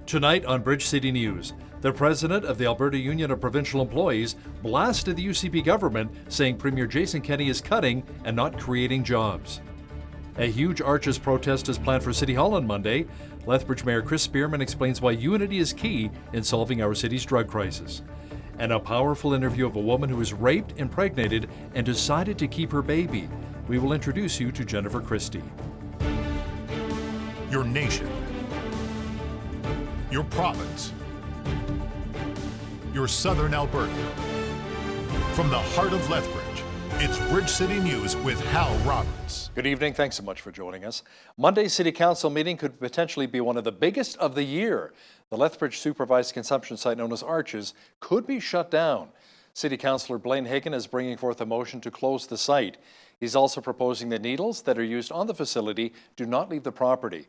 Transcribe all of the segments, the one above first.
Tonight on Bridge City News, the president of the Alberta Union of Provincial Employees blasted the UCP government, saying Premier Jason Kenney is cutting and not creating jobs. A huge Arches protest is planned for City Hall on Monday. Lethbridge Mayor Chris Spearman explains why unity is key in solving our city's drug crisis. And a powerful interview of a woman who was raped, impregnated, and decided to keep her baby. We will introduce you to Jennifer Christie. Your nation. Your province. Your southern Alberta. From the heart of Lethbridge, it's Bridge City News with Hal Roberts. Good evening. Thanks so much for joining us. Monday's City Council meeting could potentially be one of the biggest of the year. The Lethbridge supervised consumption site known as Arches could be shut down. City Councillor Blaine Hagan is bringing forth a motion to close the site. He's also proposing that needles that are used on the facility do not leave the property.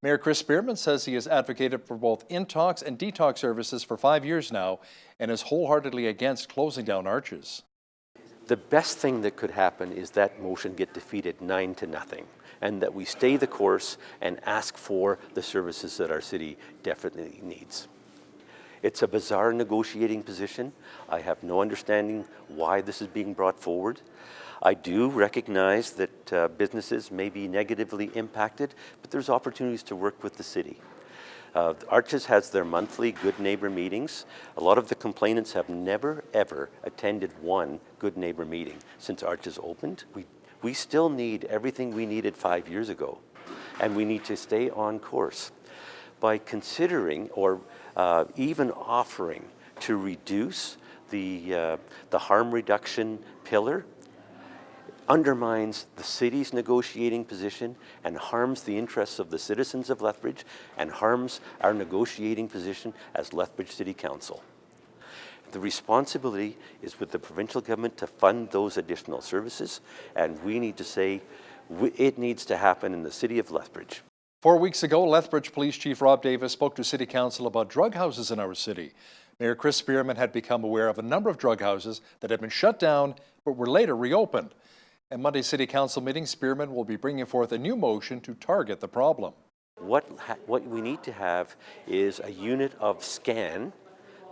Mayor Chris Spearman says he has advocated for both intox and detox services for 5 years now and is wholeheartedly against closing down Arches. The best thing that could happen is that motion get defeated 9-0, and that we stay the course and ask for the services that our city definitely needs. It's a bizarre negotiating position. I have no understanding why this is being brought forward. I do recognize that businesses may be negatively impacted, but there's opportunities to work with the city. Arches has their monthly Good Neighbor meetings. A lot of the complainants have never, ever attended one Good Neighbor meeting since Arches opened. We still need everything we needed 5 years ago, and we need to stay on course. By considering or even offering to reduce the harm reduction pillar, undermines the city's negotiating position and harms the interests of the citizens of Lethbridge and harms our negotiating position as Lethbridge City Council. The responsibility is with the provincial government to fund those additional services, and we need to say it needs to happen in the city of Lethbridge. 4 weeks ago, Lethbridge Police Chief Rob Davis spoke to City Council about drug houses in our city. Mayor Chris Spearman had become aware of a number of drug houses that had been shut down but were later reopened. At Monday's City Council meeting, Spearman will be bringing forth a new motion to target the problem. What we need to have is a unit of SCAN,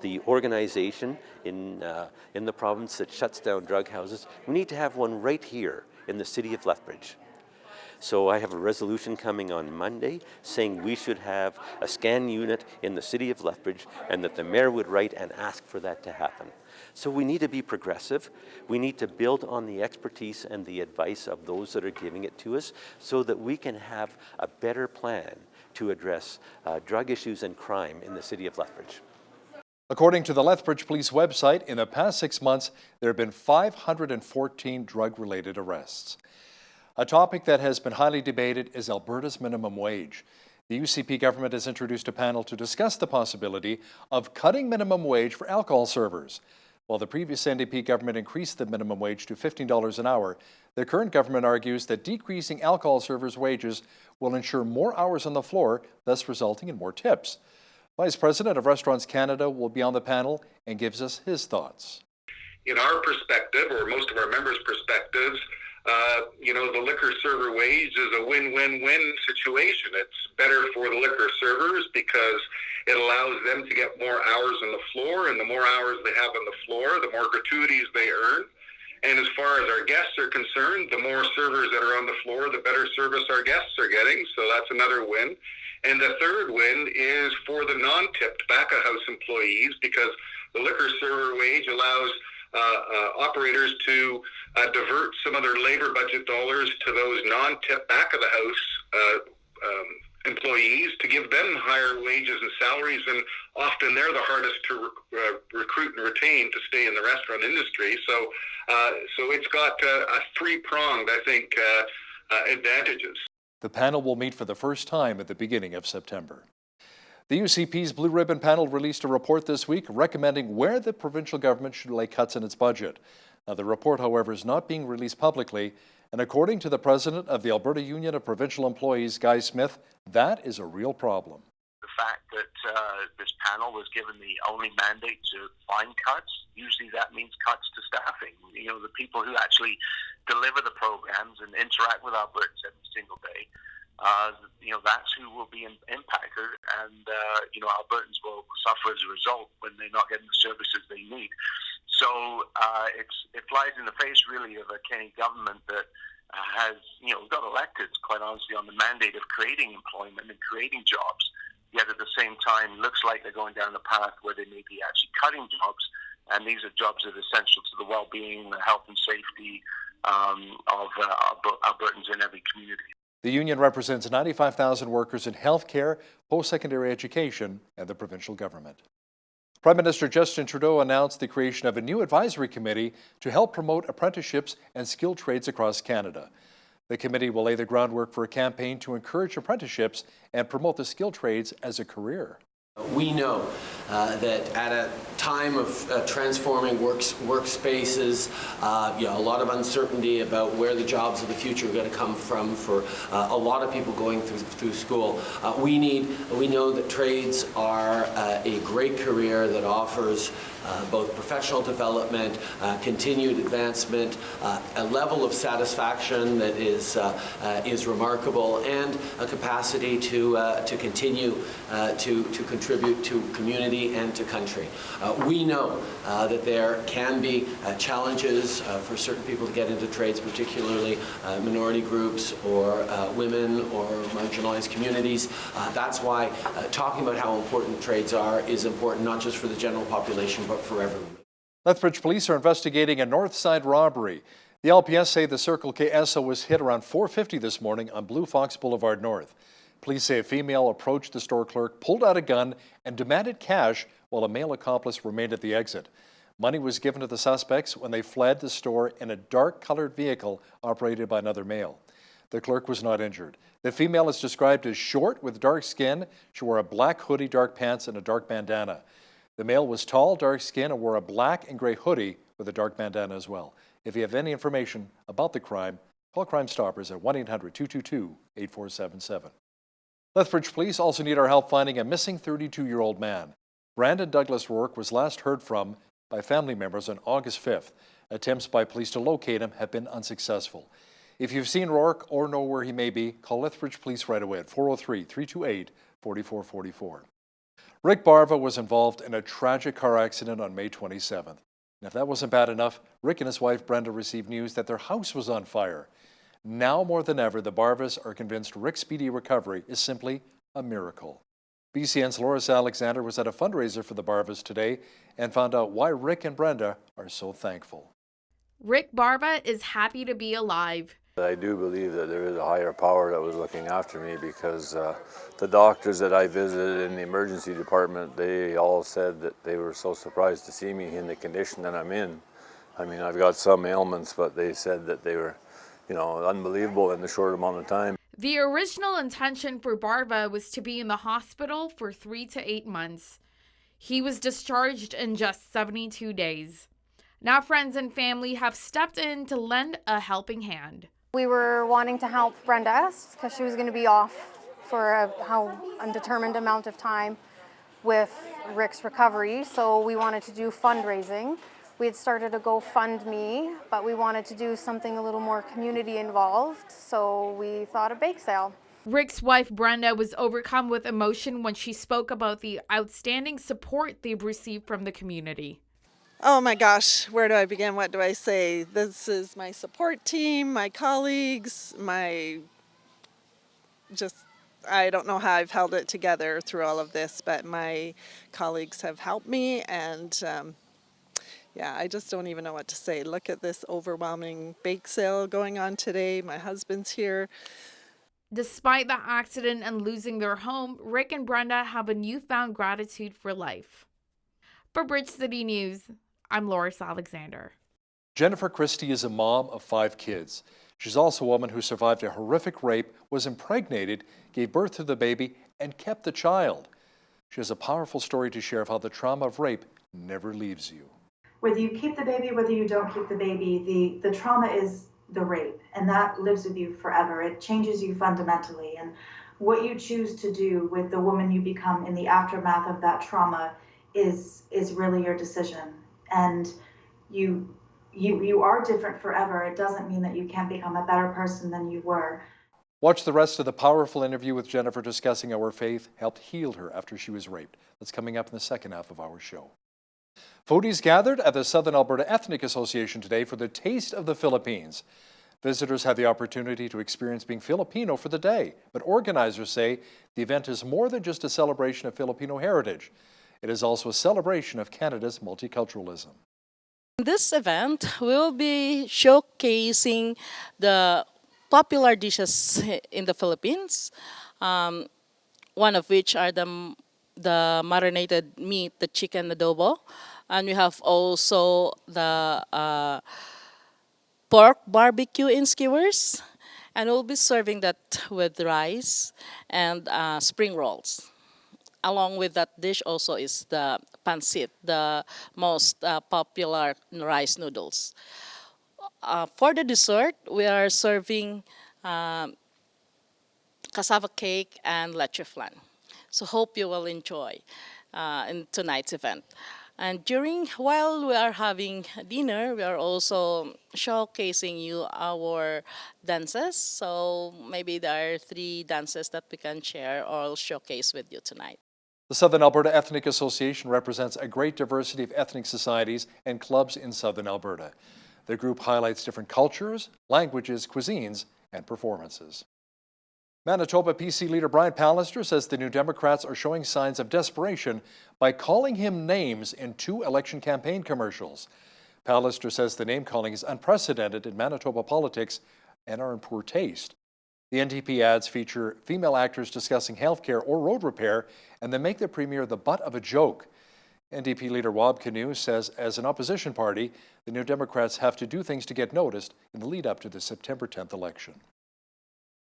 the organization in the province that shuts down drug houses. We need to have one right here in the city of Lethbridge. So I have a resolution coming on Monday saying we should have a SCAN unit in the city of Lethbridge and that the mayor would write and ask for that to happen. So we need to be progressive. We need to build on the expertise and the advice of those that are giving it to us so that we can have a better plan to address drug issues and crime in the city of Lethbridge. According to the Lethbridge Police website, in the past 6 months, there have been 514 drug-related arrests. A topic that has been highly debated is Alberta's minimum wage. The UCP government has introduced a panel to discuss the possibility of cutting minimum wage for alcohol servers. While the previous NDP government increased the minimum wage to $15 an hour, the current government argues that decreasing alcohol servers' wages will ensure more hours on the floor, thus resulting in more tips. Vice President of Restaurants Canada will be on the panel and gives us his thoughts. In our perspective, or most of our members' perspectives, the liquor server wage is a win-win-win situation. It's better for the liquor servers because it allows them to get more hours on the floor, and the more hours they have on the floor, the more gratuities they earn. And as far as our guests are concerned, the more servers that are on the floor, the better service our guests are getting. So that's another win. And the third win is for the non-tipped back-of-house employees, because the liquor server wage allows operators to divert some of their labor budget dollars to those non-tip back-of-the-house employees to give them higher wages and salaries, and often they're the hardest to recruit and retain to stay in the restaurant industry. So it's got a three-pronged, I think, advantages. The panel will meet for the first time at the beginning of September. The UCP's Blue Ribbon Panel released a report this week recommending where the provincial government should lay cuts in its budget. Now, the report, however, is not being released publicly, and according to the president of the Alberta Union of Provincial Employees, Guy Smith, that is a real problem. The fact that this panel was given the only mandate to find cuts, usually that means cuts to staffing. The people who actually deliver the programs and interact with Albertans every single day that's who will be impacted, and Albertans will suffer as a result when they're not getting the services they need. So it flies in the face, really, of a Kenny government that got elected, quite honestly, on the mandate of creating employment and creating jobs. Yet at the same time, looks like they're going down a path where they may be actually cutting jobs, and these are jobs that are essential to the well-being, the health and safety of Albertans in every community. The union represents 95,000 workers in healthcare, post-secondary education, and the provincial government. Prime Minister Justin Trudeau announced the creation of a new advisory committee to help promote apprenticeships and skilled trades across Canada. The committee will lay the groundwork for a campaign to encourage apprenticeships and promote the skilled trades as a career. We know that at a time of transforming workspaces, a lot of uncertainty about where the jobs of the future are going to come from for a lot of people going through school. We know that trades are a great career that offers both professional development, continued advancement, a level of satisfaction that is remarkable, and a capacity to continue to contribute to community and to country. We know that there can be challenges for certain people to get into trades, particularly minority groups or women or marginalized communities. That's why talking about how important trades are is important, not just for the general population, but for everyone. Lethbridge police are investigating a north side robbery. The LPS say the Circle K Esso was hit around 4:50 this morning on Blue Fox Boulevard North. Police say a female approached the store clerk, pulled out a gun, and demanded cash while a male accomplice remained at the exit. Money was given to the suspects when they fled the store in a dark-colored vehicle operated by another male. The clerk was not injured. The female is described as short with dark skin. She wore a black hoodie, dark pants, and a dark bandana. The male was tall, dark skin, and wore a black and gray hoodie with a dark bandana as well. If you have any information about the crime, call Crime Stoppers at 1-800-222-8477. Lethbridge police also need our help finding a missing 32-year-old man. Brandon Douglas Rourke was last heard from by family members on August 5th. Attempts by police to locate him have been unsuccessful. If you've seen Rourke or know where he may be, call Lethbridge Police right away at 403-328-4444. Rick Barva was involved in a tragic car accident on May 27th. And if that wasn't bad enough, Rick and his wife Brenda received news that their house was on fire. Now more than ever, the Barvas are convinced Rick's speedy recovery is simply a miracle. BCN's Loris Alexander was at a fundraiser for the Barvas today and found out why Rick and Brenda are so thankful. Rick Barva is happy to be alive. I do believe that there is a higher power that was looking after me, because the doctors that I visited in the emergency department, they all said that they were so surprised to see me in the condition that I'm in. I mean, I've got some ailments, but they said that they were, unbelievable in the short amount of time. The original intention for Barva was to be in the hospital for 3 to 8 months. He was discharged in just 72 days. Now friends and family have stepped in to lend a helping hand. We were wanting to help Brenda because she was going to be off for a undetermined amount of time with Rick's recovery, so we wanted to do fundraising. We had started a GoFundMe, but we wanted to do something a little more community involved, so we thought a bake sale. Rick's wife Brenda was overcome with emotion when she spoke about the outstanding support they've received from the community. Oh my gosh, where do I begin? What do I say? This is my support team, my colleagues, I don't know how I've held it together through all of this, but my colleagues have helped me, and I just don't even know what to say. Look at this overwhelming bake sale going on today. My husband's here. Despite the accident and losing their home, Rick and Brenda have a newfound gratitude for life. For Bridge City News, I'm Loris Alexander. Jennifer Christie is a mom of 5 kids. She's also a woman who survived a horrific rape, was impregnated, gave birth to the baby, and kept the child. She has a powerful story to share of how the trauma of rape never leaves you. Whether you keep the baby, whether you don't keep the baby, the trauma is the rape, and that lives with you forever. It changes you fundamentally, and what you choose to do with the woman you become in the aftermath of that trauma is really your decision. And you are different forever. It doesn't mean that you can't become a better person than you were. Watch the rest of the powerful interview with Jennifer discussing how her faith helped heal her after she was raped. That's coming up in the second half of our show. Foodies gathered at the Southern Alberta Ethnic Association today for the Taste of the Philippines. Visitors had the opportunity to experience being Filipino for the day, but organizers say the event is more than just a celebration of Filipino heritage. It is also a celebration of Canada's multiculturalism. This event will be showcasing the popular dishes in the Philippines, one of which are the marinated meat, the chicken adobo, and we have also the pork barbecue in skewers, and we'll be serving that with rice and spring rolls. Along with that dish also is the pancit, the most popular rice noodles. For the dessert, we are serving cassava cake and leche flan. So hope you will enjoy in tonight's event. And while we are having dinner, we are also showcasing you our dances. So maybe there are 3 dances that we can share or showcase with you tonight. The Southern Alberta Ethnic Association represents a great diversity of ethnic societies and clubs in Southern Alberta. The group highlights different cultures, languages, cuisines, and performances. Manitoba PC leader Brian Pallister says the New Democrats are showing signs of desperation by calling him names in 2 election campaign commercials. Pallister says the name-calling is unprecedented in Manitoba politics and are in poor taste. The NDP ads feature female actors discussing healthcare or road repair, and they make the premier the butt of a joke. NDP leader Wab Kinew says as an opposition party, the New Democrats have to do things to get noticed in the lead-up to the September 10th election.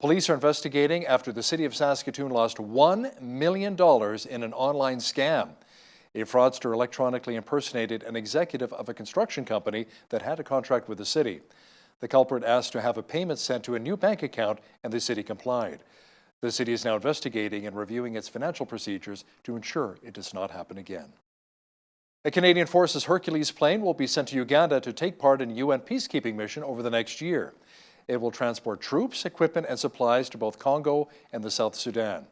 Police are investigating after the city of Saskatoon lost $1 million in an online scam. A fraudster electronically impersonated an executive of a construction company that had a contract with the city. The culprit asked to have a payment sent to a new bank account, and the city complied. The city is now investigating and reviewing its financial procedures to ensure it does not happen again. A Canadian Forces Hercules plane will be sent to Uganda to take part in a UN peacekeeping mission over the next year. It will transport troops, equipment, and supplies to both Congo and the South Sudan.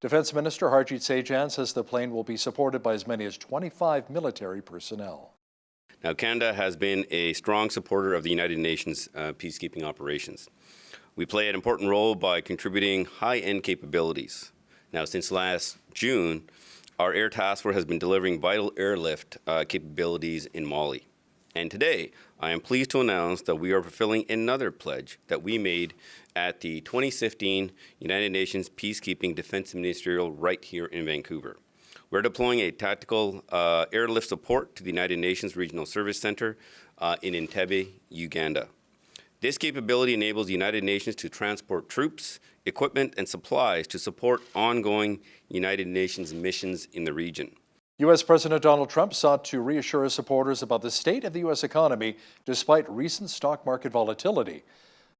Defense Minister Harjit Sajjan says the plane will be supported by as many as 25 military personnel. Now, Canada has been a strong supporter of the United Nations peacekeeping operations. We play an important role by contributing high-end capabilities. Now, since last June, our Air Task Force has been delivering vital airlift capabilities in Mali. And today, I am pleased to announce that we are fulfilling another pledge that we made at the 2015 United Nations Peacekeeping Defense Ministerial right here in Vancouver. We're deploying a tactical airlift support to the United Nations Regional Service Center in Entebbe, Uganda. This capability enables the United Nations to transport troops, equipment, and supplies to support ongoing United Nations missions in the region. U.S. President Donald Trump sought to reassure his supporters about the state of the U.S. economy despite recent stock market volatility.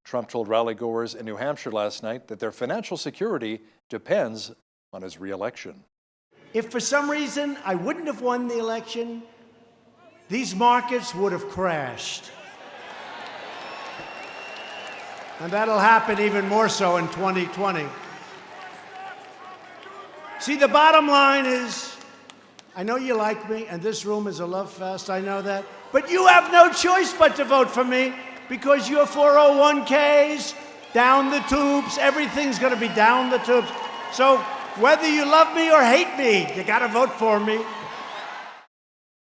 Trump told rally-goers in New Hampshire last night that their financial security depends on his re-election. If for some reason I wouldn't have won the election, these markets would have crashed. And that'll happen even more so in 2020. See, the bottom line is, I know you like me, and this room is a love fest, I know that, but you have no choice but to vote for me because your 401ks, down the tubes, everything's gonna be down the tubes. So whether you love me or hate me, you gotta vote for me.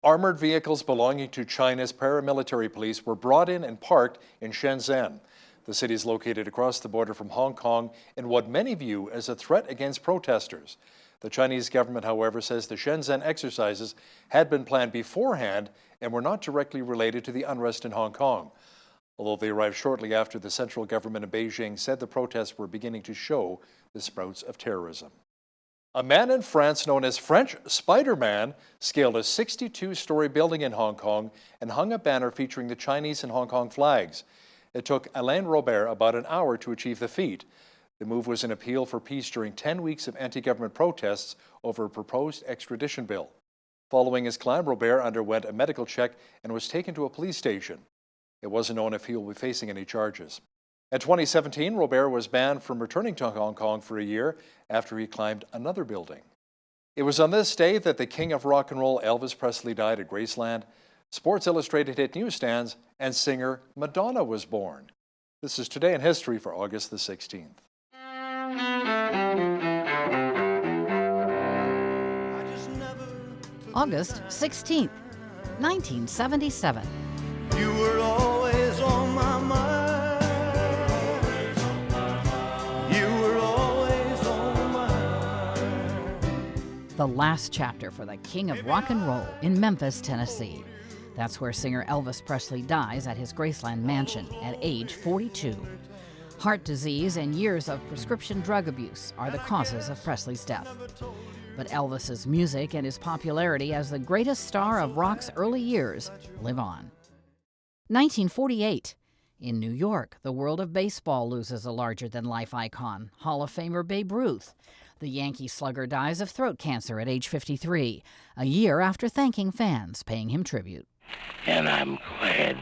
Armored vehicles belonging to China's paramilitary police were brought in and parked in Shenzhen. The city is located across the border from Hong Kong in what many view as a threat against protesters. The Chinese government, however, says the Shenzhen exercises had been planned beforehand and were not directly related to the unrest in Hong Kong. Although they arrived shortly after the central government in Beijing said the protests were beginning to show the sprouts of terrorism. A man in France known as French Spider-Man scaled a 62-story building in Hong Kong and hung a banner featuring the Chinese and Hong Kong flags. It took Alain Robert about an hour to achieve the feat. The move was an appeal for peace during 10 weeks of anti-government protests over a proposed extradition bill. Following his climb, Robert underwent a medical check and was taken to a police station. It wasn't known if he will be facing any charges. In 2017, Robert was banned from returning to Hong Kong for a year after he climbed another building. It was on this day that the king of rock and roll, Elvis Presley, died at Graceland. Sports Illustrated hit newsstands, and singer Madonna was born. This is Today in History for August the 16th. August 16th, 1977. You were always on my mind. You were always on my mind. The last chapter for the king of rock and roll in Memphis, Tennessee. That's where singer Elvis Presley dies at his Graceland mansion at age 42. Heart disease and years of prescription drug abuse are the causes of Presley's death. But Elvis's music and his popularity as the greatest star of rock's early years live on. 1948. In New York, the world of baseball loses a larger-than-life icon, Hall of Famer Babe Ruth. The Yankee slugger dies of throat cancer at age 53, a year after thanking fans paying him tribute. And I'm glad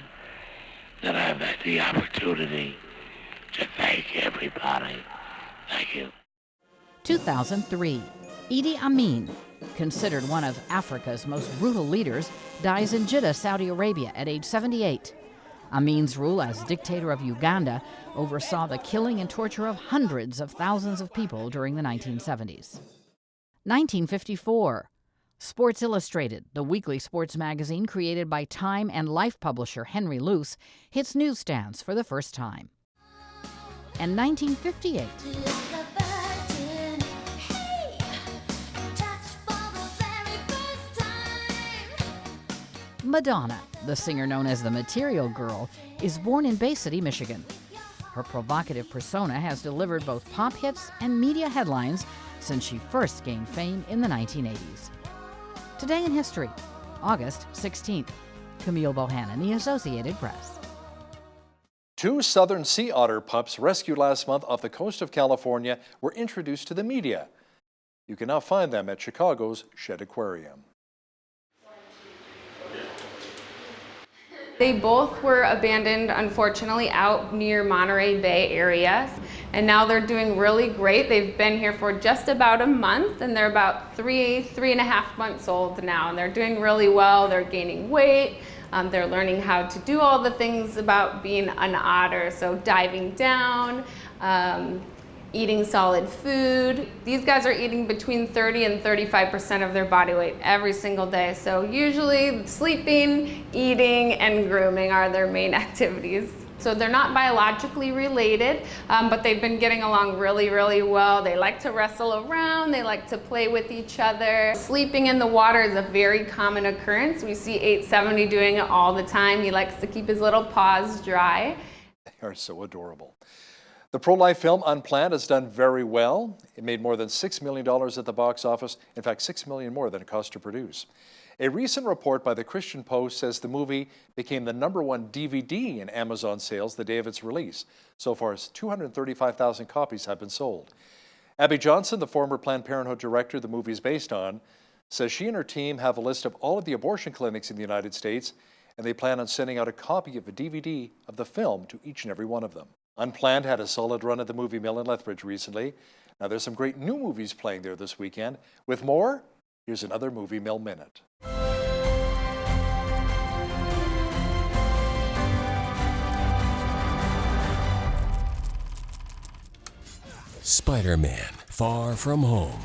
that I've had the opportunity to thank everybody. Thank you. 2003. Idi Amin, considered one of Africa's most brutal leaders, dies in Jeddah, Saudi Arabia at age 78. Amin's rule as dictator of Uganda oversaw the killing and torture of hundreds of thousands of people during the 1970s. 1954. Sports Illustrated, the weekly sports magazine created by Time and Life publisher Henry Luce, hits newsstands for the first time. And 1958. Madonna, the singer known as the Material Girl, is born in Bay City, Michigan. Her provocative persona has delivered both pop hits and media headlines since she first gained fame in the 1980s. Today in History, August 16th. Camille Bohannon, The Associated Press. 2 southern sea otter pups rescued last month off the coast of California were introduced to the media. You can now find them at Chicago's Shedd Aquarium. They both were abandoned, unfortunately, out near Monterey Bay area. And now they're doing really great. They've been here for just about a month, and they're about three and a half months old now. And they're doing really well. They're gaining weight. They're learning how to do all the things about being an otter. So diving down, eating solid food. These guys are eating between 30 and 35% of their body weight every single day. So usually sleeping, eating, and grooming are their main activities. So they're not biologically related, but they've been getting along really, really well. They like to wrestle around. They like to play with each other. Sleeping in the water is a very common occurrence. We see 870 doing it all the time. He likes to keep his little paws dry. They are so adorable. The pro-life film Unplanned has done very well. It made more than $6 million at the box office. In fact, $6 million more than it cost to produce. A recent report by the Christian Post says the movie became the #1 DVD in Amazon sales the day of its release. So far, 235,000 copies have been sold. Abby Johnson, the former Planned Parenthood director the movie is based on, says she and her team have a list of all of the abortion clinics in the United States, and they plan on sending out a copy of a DVD of the film to each and every one of them. Unplanned had a solid run at the Movie Mill in Lethbridge recently. Now there's some great new movies playing there this weekend. With more, here's another Movie Mill Minute. Spider-Man, Far From Home.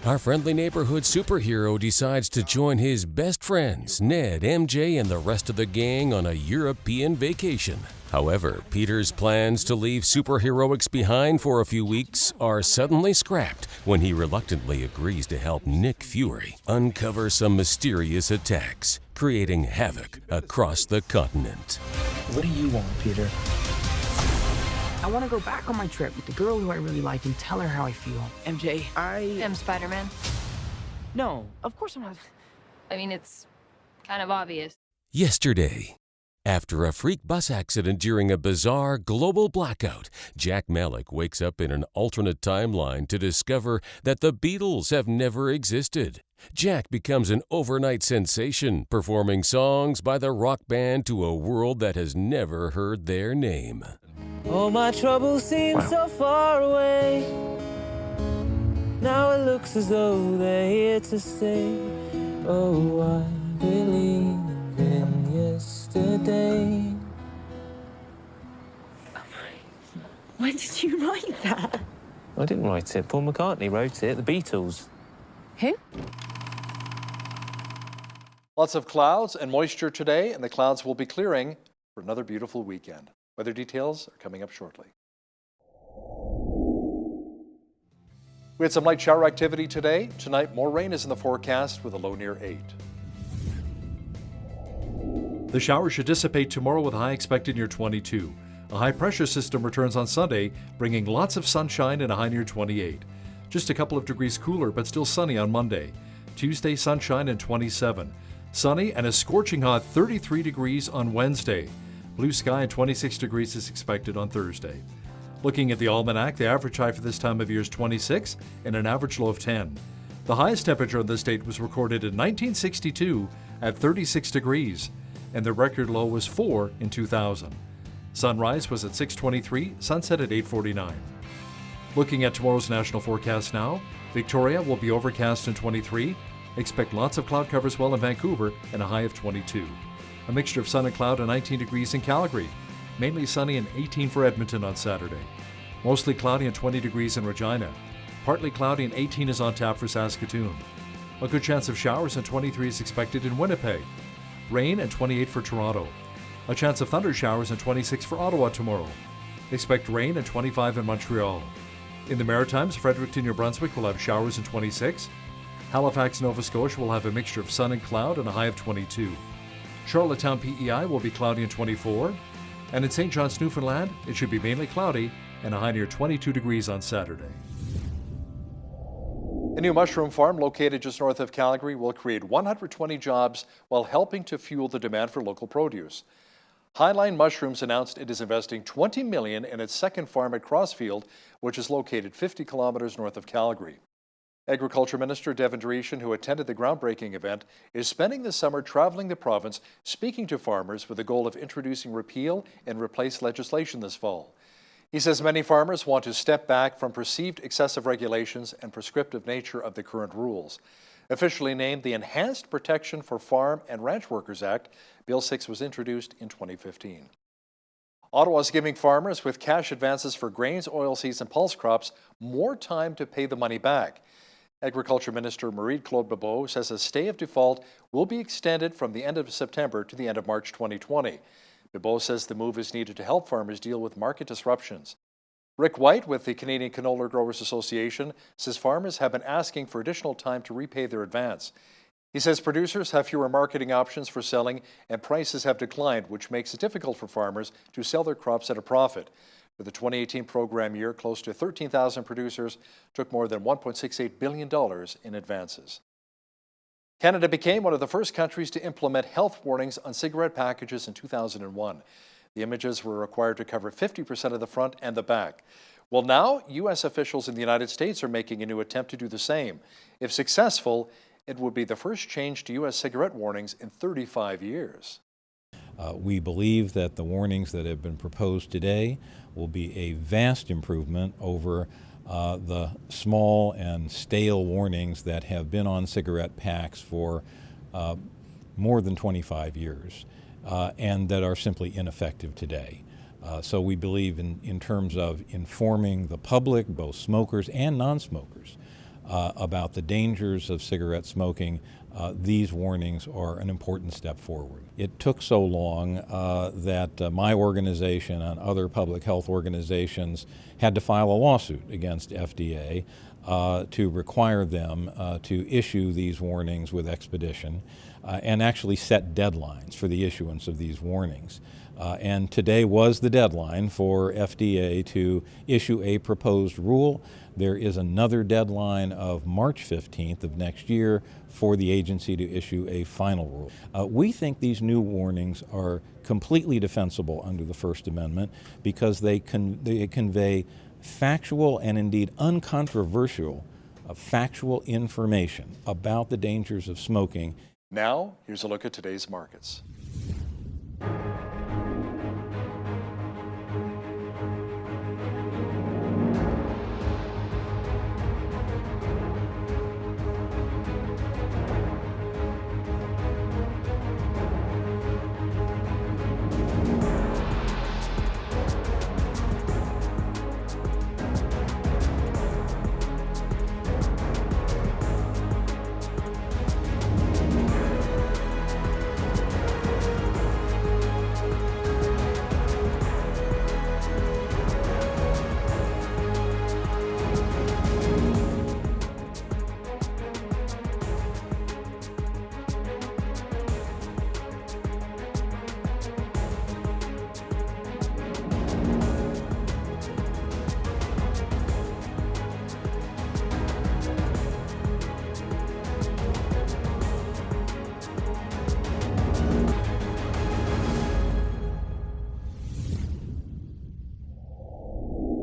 Our friendly neighborhood superhero decides to join his best friends, Ned, MJ, and the rest of the gang on a European vacation. However, Peter's plans to leave superheroics behind for a few weeks are suddenly scrapped when he reluctantly agrees to help Nick Fury uncover some mysterious attacks, creating havoc across the continent. What do you want, Peter? I want to go back on my trip with the girl who I really like and tell her how I feel. MJ, I am Spider-Man. No, of course I'm not. I mean, it's kind of obvious. Yesterday. After a freak bus accident during a bizarre global blackout, Jack Malik wakes up in an alternate timeline to discover that the Beatles have never existed. Jack becomes an overnight sensation, performing songs by the rock band to a world that has never heard their name. All my troubles seem so far away. Now it looks as though they're here to stay. Oh, I believe in yesterday. When did you write that? I didn't write it. Paul McCartney wrote it. The Beatles. Who? Lots of clouds and moisture today, and the clouds will be clearing for another beautiful weekend. Weather details are coming up shortly. We had some light shower activity today. Tonight, more rain is in the forecast with a low near 8. The shower should dissipate tomorrow with a high expected near 22. A high pressure system returns on Sunday, bringing lots of sunshine and a high near 28. Just a couple of degrees cooler, but still sunny on Monday. Tuesday, sunshine and 27. Sunny and a scorching hot 33 degrees on Wednesday. Blue sky and 26 degrees is expected on Thursday. Looking at the almanac, the average high for this time of year is 26 and an average low of 10. The highest temperature in this date was recorded in 1962 at 36 degrees, and the record low was 4 in 2000. Sunrise was at 6:23, sunset at 8:49. Looking at tomorrow's national forecast now, Victoria will be overcast and 23. Expect lots of cloud cover as well in Vancouver and a high of 22. A mixture of sun and cloud and 19 degrees in Calgary. Mainly sunny and 18 for Edmonton on Saturday. Mostly cloudy and 20 degrees in Regina. Partly cloudy and 18 is on tap for Saskatoon. A good chance of showers and 23 is expected in Winnipeg. Rain and 28 for Toronto. A chance of thunder showers and 26 for Ottawa tomorrow. Expect rain and 25 in Montreal. In the Maritimes, Fredericton, New Brunswick will have showers and 26. Halifax, Nova Scotia will have a mixture of sun and cloud and a high of 22. Charlottetown, PEI will be cloudy and 24. And in St. John's, Newfoundland, it should be mainly cloudy and a high near 22 degrees on Saturday. A new mushroom farm located just north of Calgary will create 120 jobs while helping to fuel the demand for local produce. Highline Mushrooms announced it is investing $20 million in its second farm at Crossfield, which is located 50 kilometers north of Calgary. Agriculture Minister Devin Dreeshen, who attended the groundbreaking event, is spending the summer traveling the province, speaking to farmers with the goal of introducing repeal and replace legislation this fall. He says many farmers want to step back from perceived excessive regulations and prescriptive nature of the current rules. Officially named the Enhanced Protection for Farm and Ranch Workers Act, Bill 6 was introduced in 2015. Ottawa is giving farmers with cash advances for grains, oilseeds, and pulse crops more time to pay the money back. Agriculture Minister Marie-Claude Bebeau says a stay of default will be extended from the end of September to the end of March 2020. Bebeau says the move is needed to help farmers deal with market disruptions. Rick White with the Canadian Canola Growers Association says farmers have been asking for additional time to repay their advance. He says producers have fewer marketing options for selling and prices have declined, which makes it difficult for farmers to sell their crops at a profit. For the 2018 program year, close to 13,000 producers took more than $1.68 billion in advances. Canada became one of the first countries to implement health warnings on cigarette packages in 2001. The images were required to cover 50% of the front and the back. Well, now, U.S. officials in the United States are making a new attempt to do the same. If successful, it would be the first change to U.S. cigarette warnings in 35 years. We believe that the warnings that have been proposed today will be a vast improvement over the small and stale warnings that have been on cigarette packs for more than 25 years and that are simply ineffective today. So we believe in terms of informing the public, both smokers and non-smokers, about the dangers of cigarette smoking. These warnings are an important step forward. It took so long that my organization and other public health organizations had to file a lawsuit against FDA to require them to issue these warnings with expedition and actually set deadlines for the issuance of these warnings. And today was the deadline for FDA to issue a proposed rule. There is another deadline of March 15th of next year for the agency to issue a final rule. We think these new warnings are completely defensible under the First Amendment because they convey factual and indeed uncontroversial factual information about the dangers of smoking. Now, here's a look at today's markets.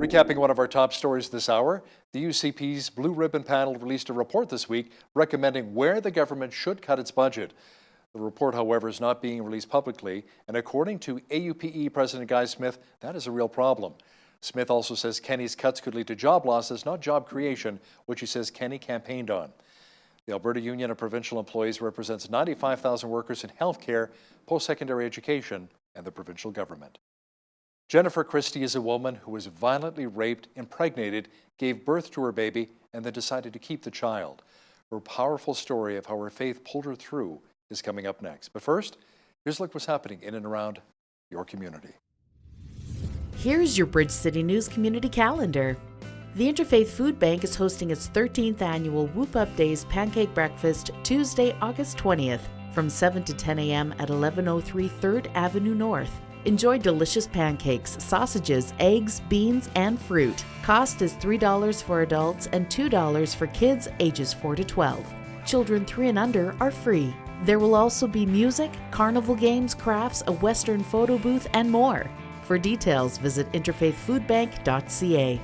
Recapping one of our top stories this hour, the UCP's Blue Ribbon Panel released a report this week recommending where the government should cut its budget. The report, however, is not being released publicly, and according to AUPE President Guy Smith, that is a real problem. Smith also says Kenney's cuts could lead to job losses, not job creation, which he says Kenney campaigned on. The Alberta Union of Provincial Employees represents 95,000 workers in healthcare, post-secondary education, and the provincial government. Jennifer Christie is a woman who was violently raped, impregnated, gave birth to her baby, and then decided to keep the child. Her powerful story of how her faith pulled her through is coming up next. But first, here's a look what's happening in and around your community. Here's your Bridge City News Community Calendar. The Interfaith Food Bank is hosting its 13th annual Whoop Up Days Pancake Breakfast Tuesday, August 20th from 7 to 10 a.m. at 1103 3rd Avenue North. Enjoy delicious pancakes, sausages, eggs, beans, and fruit. Cost is $3 for adults and $2 for kids ages 4 to 12. Children 3 and under are free. There will also be music, carnival games, crafts, a Western photo booth, and more. For details, visit interfaithfoodbank.ca.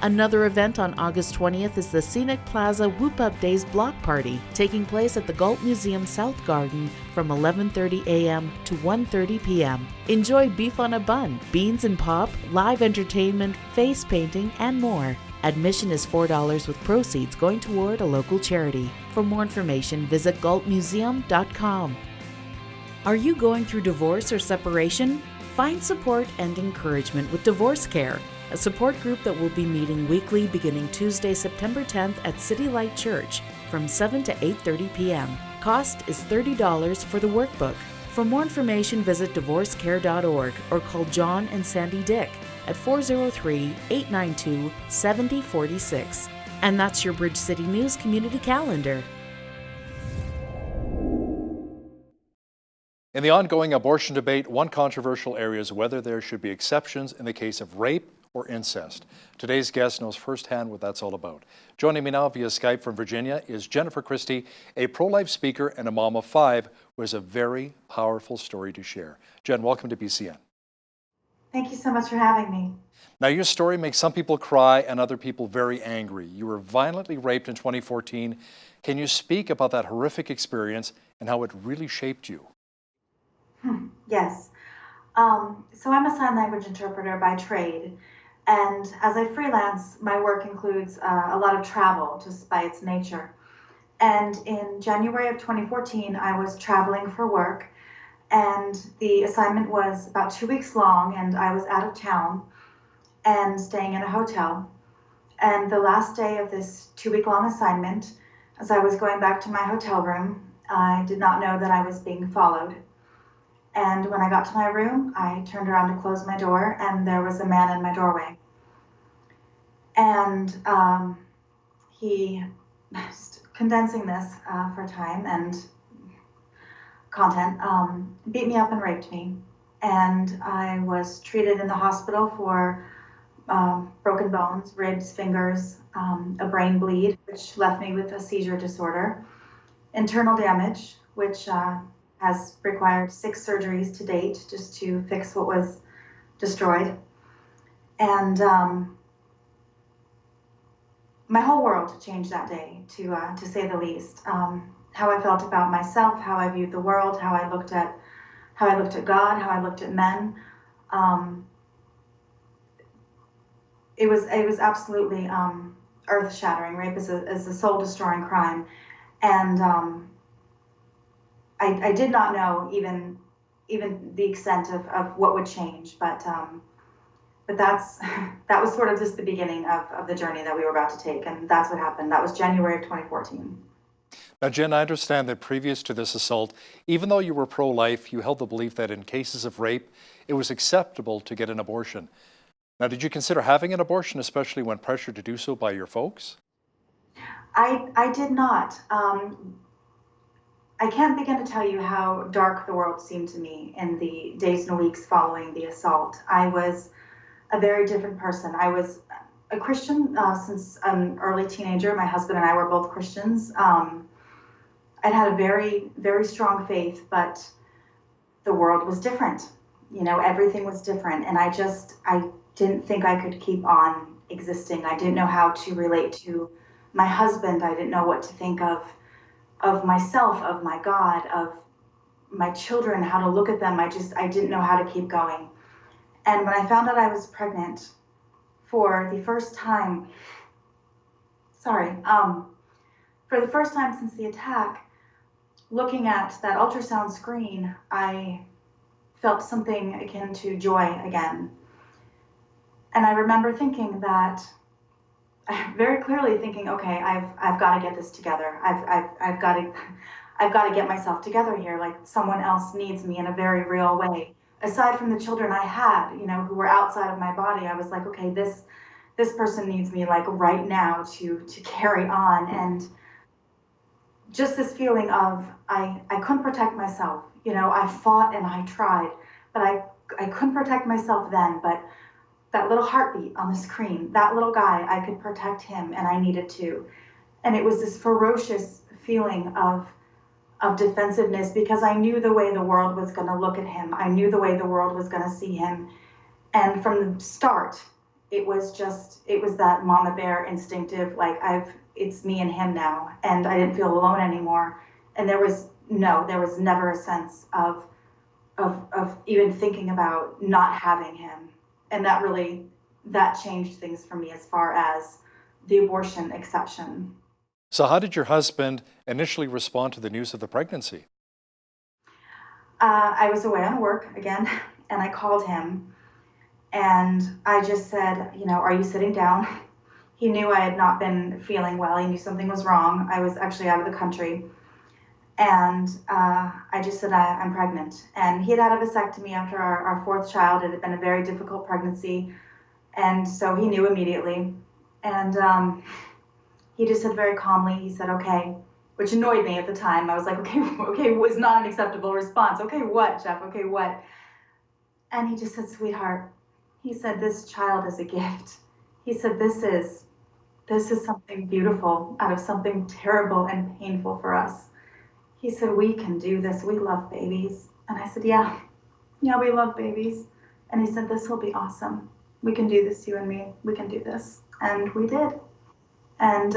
Another event on August 20th is the Scenic Plaza Whoop Up Days Block Party, taking place at the Galt Museum South Garden from 11:30 a.m. to 1:30 p.m. Enjoy beef on a bun, beans and pop, live entertainment, face painting, and more. Admission is $4 with proceeds going toward a local charity. For more information, visit galtmuseum.com. Are you going through divorce or separation? Find support and encouragement with Divorce Care, a support group that will be meeting weekly beginning Tuesday, September 10th at City Light Church from 7 to 8:30 p.m. Cost is $30 for the workbook. For more information, visit divorcecare.org or call John and Sandy Dick at 403-892-7046. And that's your Bridge City News Community Calendar. In the ongoing abortion debate, one controversial area is whether there should be exceptions in the case of rape or incest. Today's guest knows firsthand what that's all about. Joining me now via Skype from Virginia is Jennifer Christie, a pro-life speaker and a mom of 5 who has a very powerful story to share. Jen, welcome to BCN. Thank you so much for having me. Now, your story makes some people cry and other people very angry. You were violently raped in 2014. Can you speak about that horrific experience and how it really shaped you? Yes. So I'm a sign language interpreter by trade, and as I freelance, my work includes a lot of travel just by its nature. And in January of 2014, I was traveling for work, and the assignment was about 2 weeks long, and I was out of town and staying in a hotel. And the last day of this 2-week-long assignment, as I was going back to my hotel room, I did not know that I was being followed. And when I got to my room, I turned around to close my door, and there was a man in my doorway. And he, condensing this for time and content, beat me up and raped me. And I was treated in the hospital for broken bones, ribs, fingers, a brain bleed, which left me with a seizure disorder, internal damage, which has required 6 surgeries to date just to fix what was destroyed. And my whole world changed that day, to say the least. How I felt about myself, how I viewed the world, how I looked at God, how I looked at men. It was absolutely earth-shattering. Rape is a soul-destroying crime, and I did not know even the extent of what would change, but that was sort of just the beginning of the journey that we were about to take, and that's what happened. That was January of 2014. Now, Jen, I understand that previous to this assault, even though you were pro-life, you held the belief that in cases of rape, it was acceptable to get an abortion. Now, did you consider having an abortion, especially when pressured to do so by your folks? I did not. I can't begin to tell you how dark the world seemed to me in the days and weeks following the assault. I was a very different person. I was a Christian since an early teenager. My husband and I were both Christians. I'd had a very, very strong faith, but the world was different. You know, everything was different. And I didn't think I could keep on existing. I didn't know how to relate to my husband. I didn't know what to think of myself, of my God, of my children, how to look at them. I didn't know how to keep going. And when I found out I was pregnant for the first time, for the first time since the attack, looking at that ultrasound screen, I felt something akin to joy again. And I remember thinking that, very clearly thinking, okay, I've got to get this together. I've got to get myself together here. Like, someone else needs me in a very real way. Aside from the children I had, who were outside of my body, I was like, okay, this person needs me, like, right now to carry on. And just this feeling of I couldn't protect myself. I fought and I tried, but I couldn't protect myself then. But that little heartbeat on the screen, that little guy, I could protect him, and I needed to. And it was this ferocious feeling of defensiveness, because I knew the way the world was going to look at him. I knew the way the world was going to see him. And from the start, it was that mama bear instinctive, like, it's me and him now, and I didn't feel alone anymore. And there was never a sense of even thinking about not having him. And that changed things for me as far as the abortion exception. So how did your husband initially respond to the news of the pregnancy? I was away on work again, and I called him, and I just said, are you sitting down? He knew I had not been feeling well. He knew something was wrong. I was actually out of the country. And I just said, I'm pregnant. And he had had a vasectomy after our fourth child. It had been a very difficult pregnancy. And so he knew immediately. And he just said very calmly, he said, okay, which annoyed me at the time. I was like, okay, was not an acceptable response. Okay, what, Jeff? Okay, what? And he just said, sweetheart, he said, this child is a gift. He said, this is something beautiful out of something terrible and painful for us. He said, we can do this. We love babies. And I said, yeah, we love babies. And he said, this will be awesome. We can do this, you and me. We can do this. And we did. And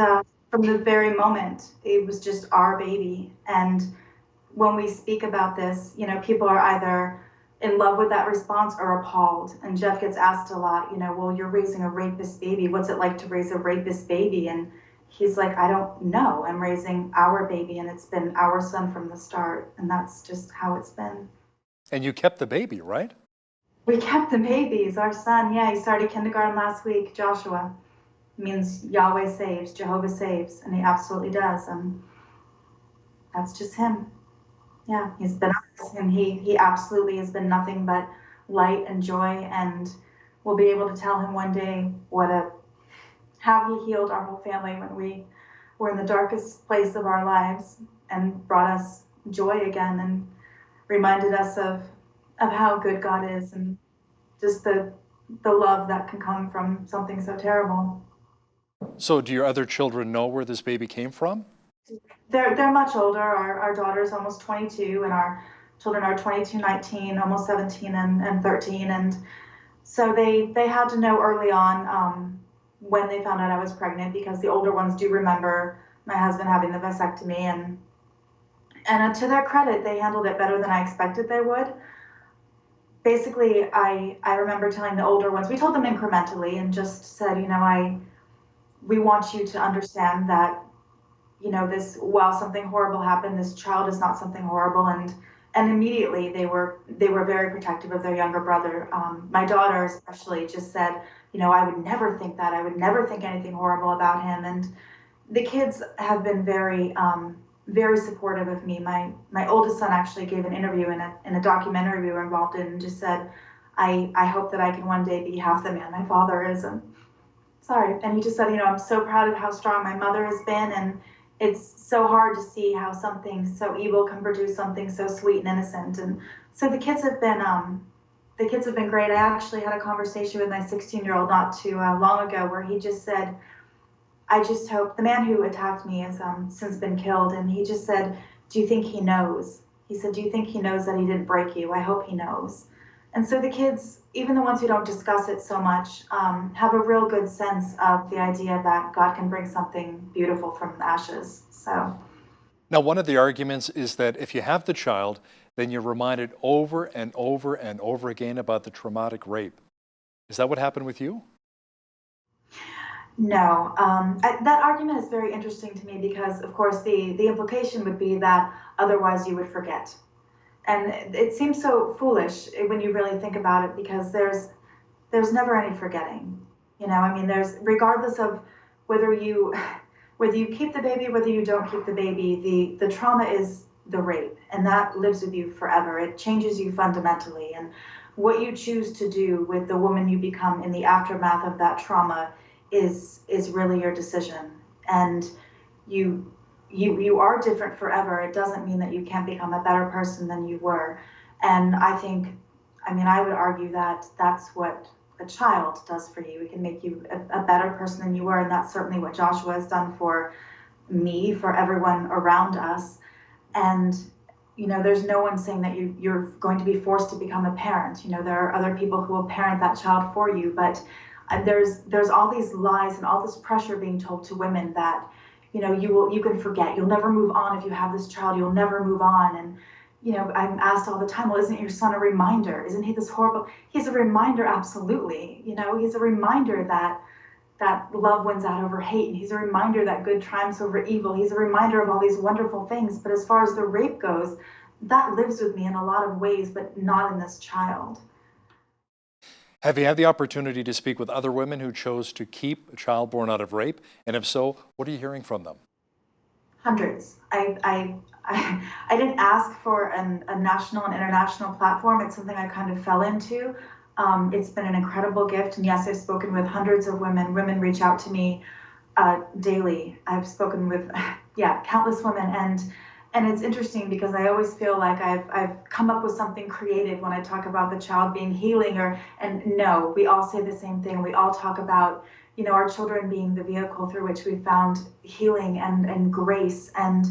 from the very moment, it was just our baby. And when we speak about this, people are either in love with that response or appalled. And Jeff gets asked a lot, well, you're raising a rapist baby. What's it like to raise a rapist baby? And he's like, I don't know. I'm raising our baby, and it's been our son from the start. And that's just how it's been. And you kept the baby, right? We kept the babies, our son. Yeah, he started kindergarten last week, Joshua. Means Yahweh saves, Jehovah saves, and he absolutely does. And that's just him. Yeah, he's been us, and he absolutely has been nothing but light and joy, and we'll be able to tell him one day how he healed our whole family when we were in the darkest place of our lives, and brought us joy again, and reminded us of how good God is, and just the love that can come from something so terrible. So do your other children know where this baby came from? They're much older. Our daughter's almost 22, and our children are 22, 19, almost 17, and 13. And so they had to know early on when they found out I was pregnant, because the older ones do remember my husband having the vasectomy. And to their credit, they handled it better than I expected they would. Basically, I remember telling the older ones, we told them incrementally and just said, we want you to understand that, this, while something horrible happened, this child is not something horrible. And immediately they were very protective of their younger brother. My daughter especially just said, I would never think that. I would never think anything horrible about him. And the kids have been very, very supportive of me. My oldest son actually gave an interview in a documentary we were involved in, and just said, I hope that I can one day be half the man my father is. And he just said, I'm so proud of how strong my mother has been, and it's so hard to see how something so evil can produce something so sweet and innocent. And so the kids have been great. I actually had a conversation with my 16-year-old not too long ago, where he just said, I just hope, the man who attacked me has since been killed, and he just said, do you think he knows? He said, do you think he knows that he didn't break you? I hope he knows. And so the kids, even the ones who don't discuss it so much, have a real good sense of the idea that God can bring something beautiful from the ashes. So. Now, one of the arguments is that if you have the child, then you're reminded over and over and over again about the traumatic rape. Is that what happened with you? No, that argument is very interesting to me because, of course, the implication would be that otherwise you would forget. And it seems so foolish when you really think about it, because there's never any forgetting. You know, I mean, regardless of whether you keep the baby, whether you don't keep the baby, the trauma is the rape, and that lives with you forever. It changes you fundamentally, and what you choose to do with the woman you become in the aftermath of that trauma is really your decision. And you are different forever. It doesn't mean that you can't become a better person than you were. And I would argue that that's what a child does for you. It can make you a better person than you were, and that's certainly what Joshua has done for me, for everyone around us. And you know, there's no one saying that you're going to be forced to become a parent. You know, there are other people who will parent that child for you, but there's all these lies and all this pressure being told to women that, you know, you can forget, you'll never move on. If you have this child, you'll never move on. And you know, I'm asked all the time, well, isn't your son a reminder? Isn't he this horrible? He's a reminder, absolutely. You know, he's a reminder that love wins out over hate. And he's a reminder that good triumphs over evil. He's a reminder of all these wonderful things. But as far as the rape goes, that lives with me in a lot of ways, but not in this child. Have you had the opportunity to speak with other women who chose to keep a child born out of rape? And if so, what are you hearing from them? Hundreds. I didn't ask for a national and international platform. It's something I kind of fell into. It's been an incredible gift. And yes, I've spoken with hundreds of women. Women reach out to me daily. I've spoken with, countless women. And it's interesting because I always feel like I've come up with something creative when I talk about the child being healing, and no, we all say the same thing. We all talk about, you know, our children being the vehicle through which we found healing and grace. And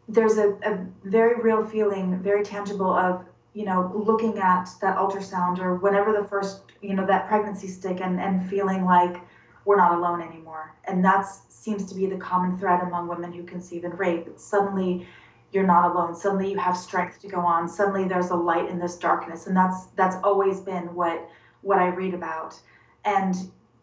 there's a very real feeling, very tangible of, you know, looking at that ultrasound or whenever the first, you know, that pregnancy stick and feeling like we're not alone anymore. And that seems to be the common thread among women who conceive and rape. Suddenly you're not alone. Suddenly you have strength to go on. Suddenly there's a light in this darkness. And that's always been what I read about. And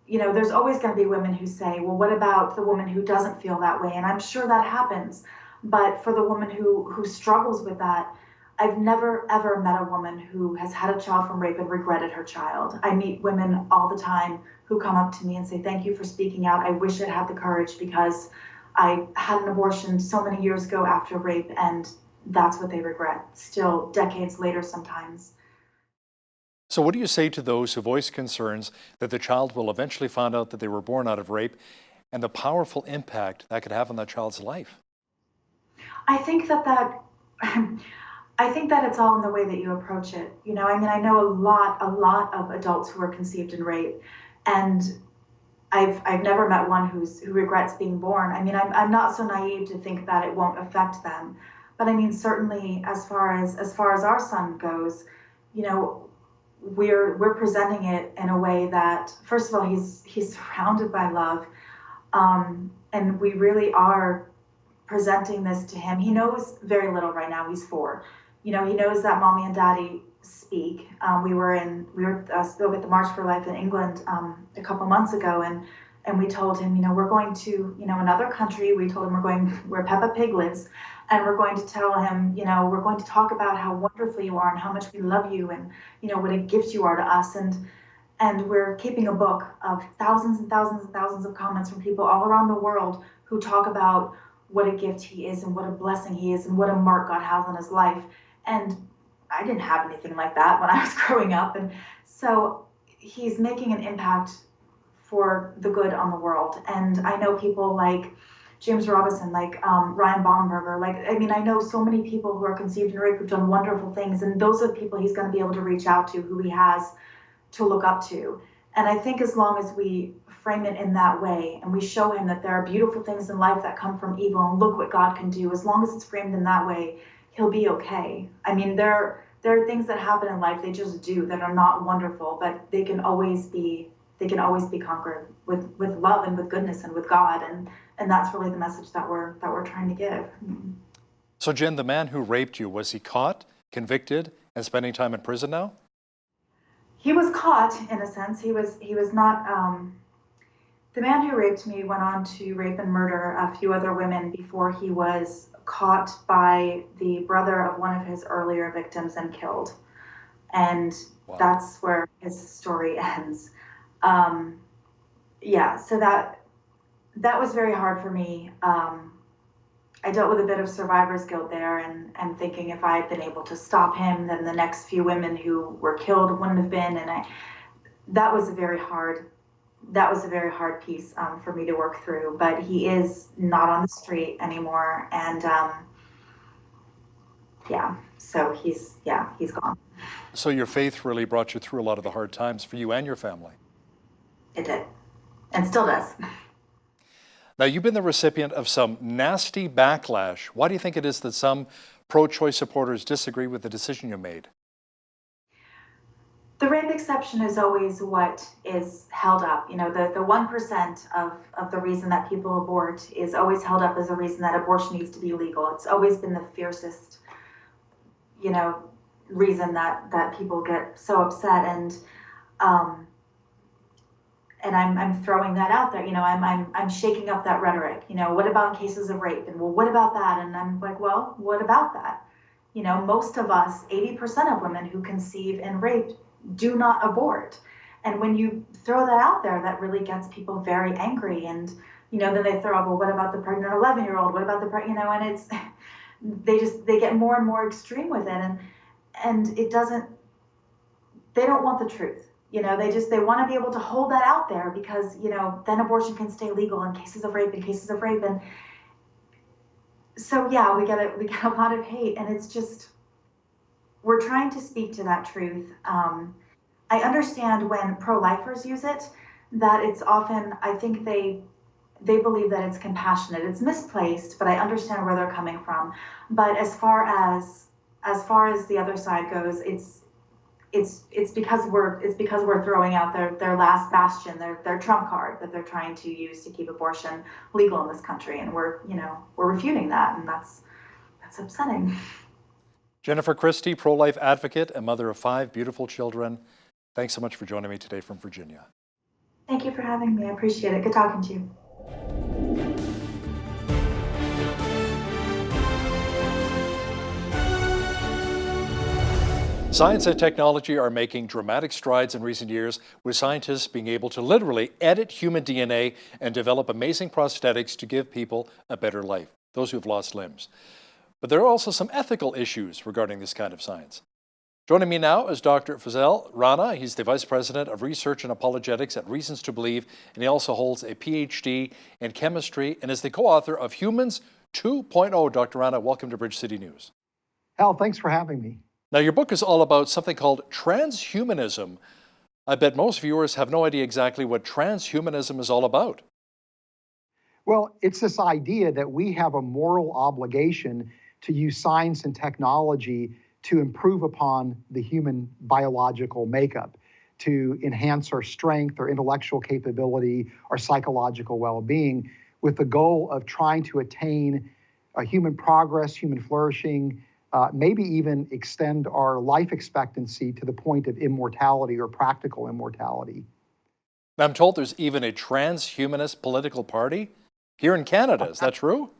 you know, there's always going to be women who say, well, what about the woman who doesn't feel that way? And I'm sure that happens. But for the woman who struggles with that, I've never, ever met a woman who has had a child from rape and regretted her child. I meet women all the time who come up to me and say, thank you for speaking out. I wish I'd had the courage because I had an abortion so many years ago after rape, and that's what they regret, still decades later sometimes. So what do you say to those who voice concerns that the child will eventually find out that they were born out of rape and the powerful impact that could have on that child's life? I think that it's all in the way that you approach it. You know, I mean, I know a lot of adults who are conceived in rape, and I've never met one who regrets being born. I mean, I'm not so naive to think that it won't affect them, but I mean, certainly as far as our son goes, you know, we're presenting it in a way that, first of all, he's surrounded by love, and we really are presenting this to him. He knows very little right now. He's 4. You know, he knows that mommy and daddy speak. We were still at the March for Life in England a couple months ago, and we told him, you know, we're going to, you know, another country. We told him we're going where Peppa Pig lives, and we're going to tell him, you know, we're going to talk about how wonderful you are and how much we love you, and you know what a gift you are to us. And we're keeping a book of thousands and thousands and thousands of comments from people all around the world who talk about what a gift he is and what a blessing he is and what a mark God has on his life. And I didn't have anything like that when I was growing up. And so he's making an impact for the good on the world. And I know people like James Robinson, like Ryan Baumberger, like, I mean, I know so many people who are conceived in rape who've done wonderful things. And those are the people he's going to be able to reach out to, who he has to look up to. And I think as long as we frame it in that way and we show him that there are beautiful things in life that come from evil and look what God can do, as long as it's framed in that way, he'll be okay. I mean, there there are things that happen in life, they just do, that are not wonderful, but they can always be conquered with love and with goodness and with God, and that's really the message that we're trying to give. So Jen, the man who raped you, was he caught, convicted, and spending time in prison now? He was caught, in a sense. He was not. The man who raped me went on to rape and murder a few other women before he was caught by the brother of one of his earlier victims and killed. And that's where his story ends. Yeah, so that was very hard for me. I dealt with a bit of survivor's guilt there, and thinking if I had been able to stop him, then the next few women who were killed wouldn't have been. And that was a very hard piece for me to work through. But he is not on the street anymore, and yeah, so he's gone. So your faith really brought you through a lot of the hard times for you and your family. It did, and still does. Now, you've been the recipient of some nasty backlash. Why do you think it is that some pro-choice supporters disagree with the decision you made? The rape exception is always what is held up. You know, the 1% of the reason that people abort is always held up as a reason that abortion needs to be legal. It's always been the fiercest, reason that people get so upset. And I'm throwing that out there. I'm shaking up that rhetoric. What about in cases of rape? And well, what about that? And I'm like, well, what about that? Most of us, 80% of women who conceive and rape do not abort. And when you throw that out there, that really gets people very angry. And, then they throw up, well, what about the pregnant 11-year-old? What about the and it's, they get more and more extreme with it. And it doesn't, they don't want the truth. They want to be able to hold that out there because, then abortion can stay legal in cases of rape. And so, yeah, we get a lot of hate, and it's just, we're trying to speak to that truth. I understand when pro-lifers use it, that it's often, I think they believe that it's compassionate. It's misplaced, but I understand where they're coming from. But as far as the other side goes, it's because we're throwing out their last bastion, their trump card that they're trying to use to keep abortion legal in this country, and we're refuting that, and that's upsetting. Jennifer Christie, pro-life advocate and mother of 5 beautiful children. Thanks so much for joining me today from Virginia. Thank you for having me. I appreciate it. Good talking to you. Science and technology are making dramatic strides in recent years, with scientists being able to literally edit human DNA and develop amazing prosthetics to give people a better life, those who have lost limbs. But there are also some ethical issues regarding this kind of science. Joining me now is Dr. Faisal Rana. He's the Vice President of Research and Apologetics at Reasons to Believe, and he also holds a PhD in chemistry and is the co-author of Humans 2.0. Dr. Rana, welcome to Bridge City News. Al, thanks for having me. Now, your book is all about something called transhumanism. I bet most viewers have no idea exactly what transhumanism is all about. Well, it's this idea that we have a moral obligation to use science and technology to improve upon the human biological makeup, to enhance our strength, our intellectual capability, our psychological well-being, with the goal of trying to attain human progress, human flourishing, maybe even extend our life expectancy to the point of immortality or practical immortality. I'm told there's even a transhumanist political party here in Canada. Is that true?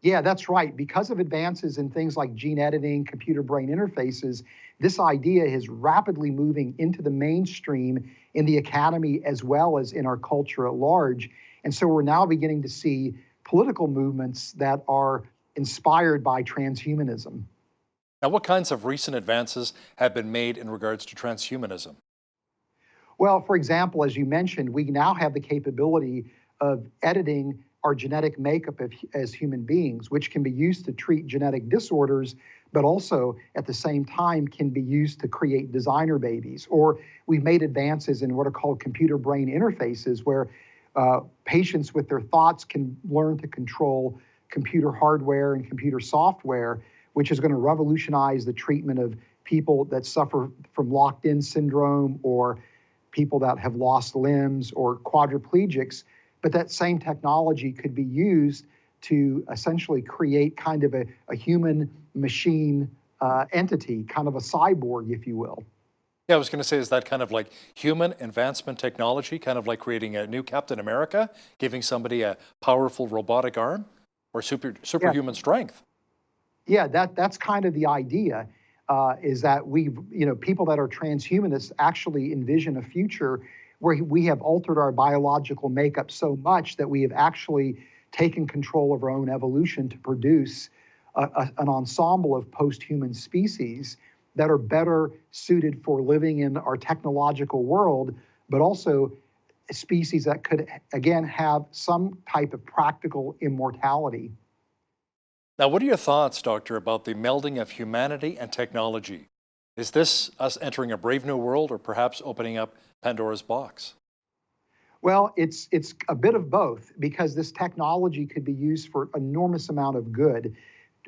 Yeah, that's right. Because of advances in things like gene editing, computer-brain interfaces, this idea is rapidly moving into the mainstream in the academy as well as in our culture at large. And so we're now beginning to see political movements that are inspired by transhumanism. Now, what kinds of recent advances have been made in regards to transhumanism? Well, for example, as you mentioned, we now have the capability of editing our genetic makeup as human beings, which can be used to treat genetic disorders, but also at the same time can be used to create designer babies. Or we've made advances in what are called computer-brain interfaces, where patients with their thoughts can learn to control computer hardware and computer software, which is going to revolutionize the treatment of people that suffer from locked-in syndrome or people that have lost limbs or quadriplegics, but that same technology could be used to essentially create kind of a human machine entity, kind of a cyborg, if you will. Yeah, I was going to say, is that kind of like human advancement technology, kind of like creating a new Captain America, giving somebody a powerful robotic arm or superhuman strength? Yeah, that's kind of the idea, is that people that are transhumanists actually envision a future where we have altered our biological makeup so much that we have actually taken control of our own evolution to produce an ensemble of post-human species that are better suited for living in our technological world, but also species that could, again, have some type of practical immortality. Now, what are your thoughts, Doctor, about the melding of humanity and technology? Is this us entering a brave new world or perhaps opening up Pandora's box? Well, it's a bit of both, because this technology could be used for enormous amount of good.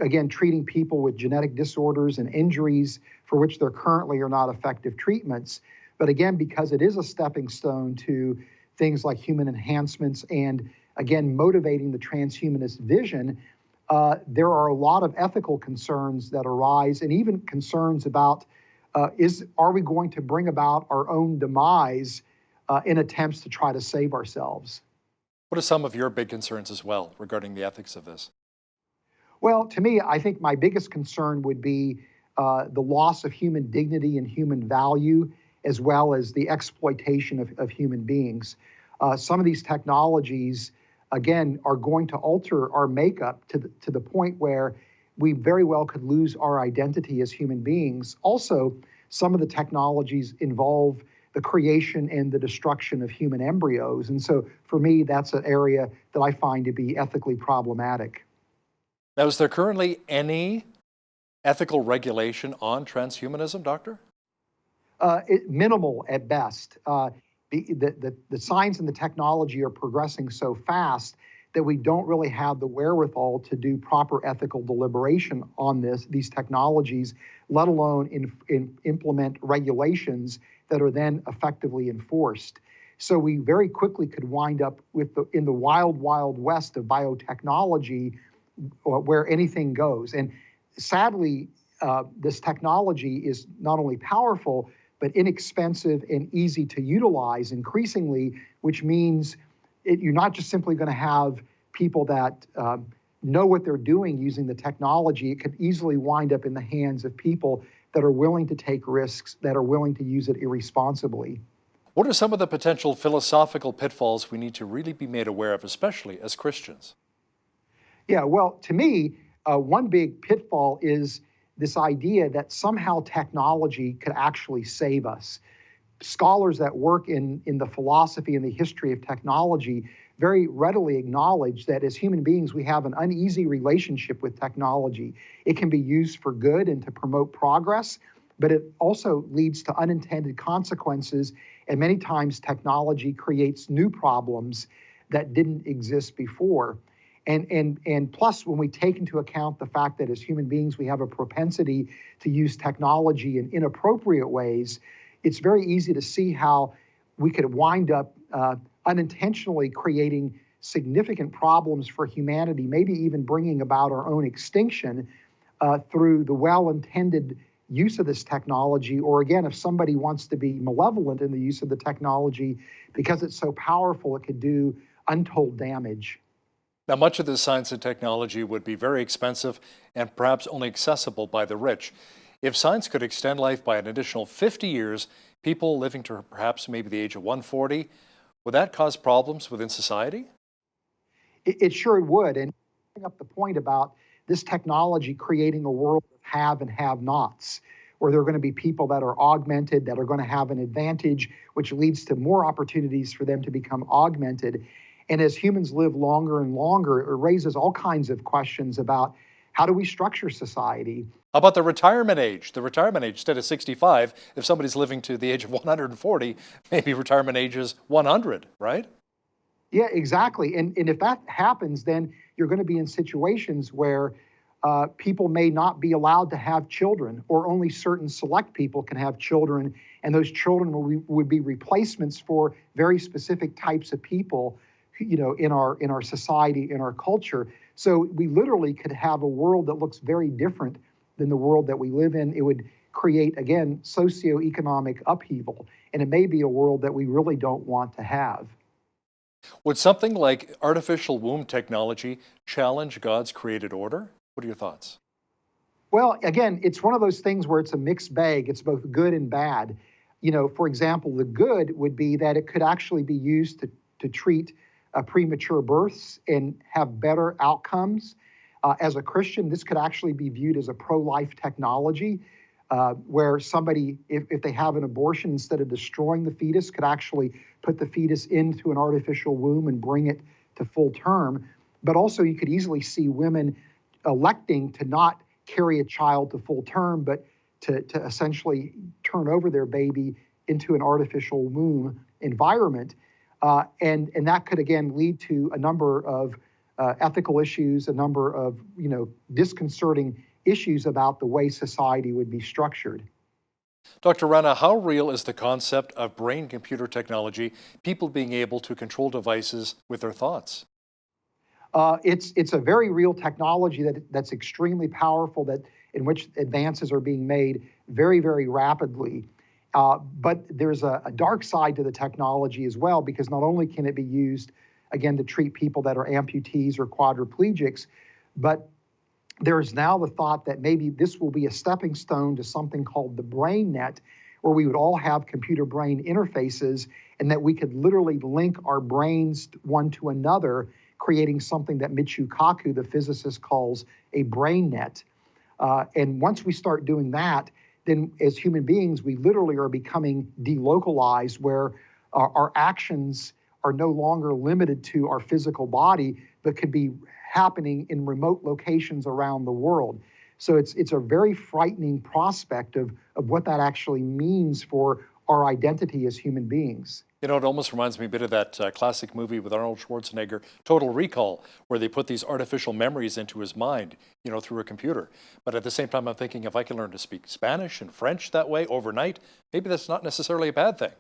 Again, treating people with genetic disorders and injuries for which there currently are not effective treatments. But again, because it is a stepping stone to things like human enhancements and, again, motivating the transhumanist vision, there are a lot of ethical concerns that arise, and even concerns about are we going to bring about our own demise in attempts to try to save ourselves? What are some of your big concerns as well regarding the ethics of this? Well, to me, I think my biggest concern would be the loss of human dignity and human value, as well as the exploitation of human beings. Some of these technologies, again, are going to alter our makeup to the point where we very well could lose our identity as human beings. Also, some of the technologies involve the creation and the destruction of human embryos. And so for me, that's an area that I find to be ethically problematic. Now, is there currently any ethical regulation on transhumanism, Doctor? Minimal at best. The science and the technology are progressing so fast that we don't really have the wherewithal to do proper ethical deliberation on these technologies, let alone implement regulations that are then effectively enforced. So we very quickly could wind up in the wild, wild west of biotechnology, where anything goes. And sadly, this technology is not only powerful, but inexpensive and easy to utilize increasingly, which means you're not just simply going to have people that know what they're doing using the technology. It could easily wind up in the hands of people that are willing to take risks, that are willing to use it irresponsibly. What are some of the potential philosophical pitfalls we need to really be made aware of, especially as Christians? Yeah, well, to me, one big pitfall is this idea that somehow technology could actually save us. Scholars that work in the philosophy and the history of technology very readily acknowledge that as human beings, we have an uneasy relationship with technology. It can be used for good and to promote progress, but it also leads to unintended consequences, and many times technology creates new problems that didn't exist before. And plus, when we take into account the fact that as human beings, we have a propensity to use technology in inappropriate ways, it's very easy to see how we could wind up unintentionally creating significant problems for humanity, maybe even bringing about our own extinction through the well-intended use of this technology. Or again, if somebody wants to be malevolent in the use of the technology, because it's so powerful, it could do untold damage. Now, much of this science and technology would be very expensive and perhaps only accessible by the rich. If science could extend life by an additional 50 years, people living to perhaps maybe the age of 140, would that cause problems within society? It sure would. And bring up the point about this technology creating a world of have and have-nots, where there are going to be people that are augmented, that are going to have an advantage, which leads to more opportunities for them to become augmented. And as humans live longer and longer, it raises all kinds of questions about how do we structure society? How about the retirement age? The retirement age, instead of 65, if somebody's living to the age of 140, maybe retirement age is 100, right? Yeah, exactly. And if that happens, then you're going to be in situations where people may not be allowed to have children, or only certain select people can have children, and those children would be replacements for very specific types of people, in our society, in our culture. So we literally could have a world that looks very different than the world that we live in. It would create, again, socioeconomic upheaval, and it may be a world that we really don't want to have. Would something like artificial womb technology challenge God's created order? What are your thoughts? Well, again, it's one of those things where it's a mixed bag. It's both good and bad. For example, the good would be that it could actually be used to treat premature births and have better outcomes. As a Christian, this could actually be viewed as a pro-life technology, where somebody, if they have an abortion, instead of destroying the fetus, could actually put the fetus into an artificial womb and bring it to full term. But also you could easily see women electing to not carry a child to full term, but to essentially turn over their baby into an artificial womb environment. And that could, again, lead to a number of ethical issues, a number of disconcerting issues about the way society would be structured. Dr. Rana, how real is the concept of brain-computer technology, people being able to control devices with their thoughts? It's a very real technology that's extremely powerful, in which advances are being made very, very rapidly. But there's a dark side to the technology as well, because not only can it be used, again, to treat people that are amputees or quadriplegics, but there's now the thought that maybe this will be a stepping stone to something called the brain net, where we would all have computer-brain interfaces, and that we could literally link our brains one to another, creating something that Michio Kaku, the physicist, calls a brain net. And once we start doing that, then as human beings, we literally are becoming delocalized, where our actions are no longer limited to our physical body, but could be happening in remote locations around the world. So it's a very frightening prospect of what that actually means for our identity as human beings. It almost reminds me a bit of that classic movie with Arnold Schwarzenegger, Total Recall, where they put these artificial memories into his mind, through a computer. But at the same time, I'm thinking if I can learn to speak Spanish and French that way overnight, maybe that's not necessarily a bad thing.